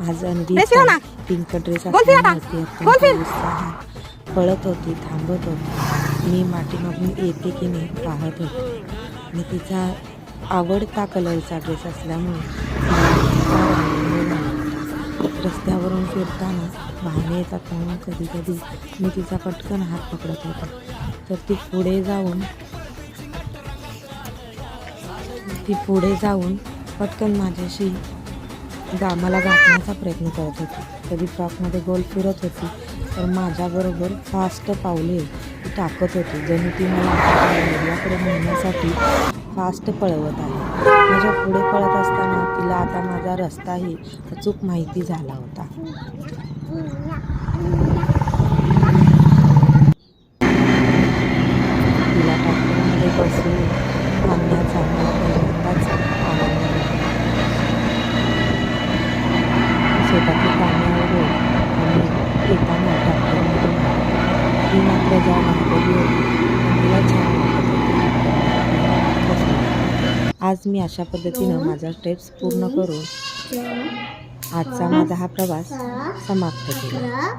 आज Anvi pink dress पळत होती, थांबत होती. मी माठीमागून येते की नाही पाहत होते आणि तिचा आवडता कलरचा ड्रेस असल्यामुळे रस्त्यावरून फिरताना वाहने येतात म्हणून कधी कधी मी तिचा पटकन हात पकडत होते. तर ती पुढे जाऊन पटकन माझ्याशी मला गाठण्याचा प्रयत्न करत होती. कधी फ्रॉकमध्ये गोल फिरत होती तर माझ्याबरोबर फास्ट पावले टाकत होती, जणू ती मला एरियाकडे नेण्यासाठी फास्ट पळवत आहे. माझ्या पुढे पळत असताना तिला आता माझा रस्ताही अचूक माहिती झाला होता. तिला ट्रॅक्टरमध्ये बसून आणण्याचा मला पहिल्यांदाच आनंद झाला. शेतातली कामे आवडली आणि येताना ट्रॅक्टरमधून ती मात्र जाऊन आलेली होती आणि तिला छान वाटत होती. आज मी अशा पद्धतीनं माझा स्टेप्स पूर्ण करून आजचा माझा हा प्रवास समाप्त केला.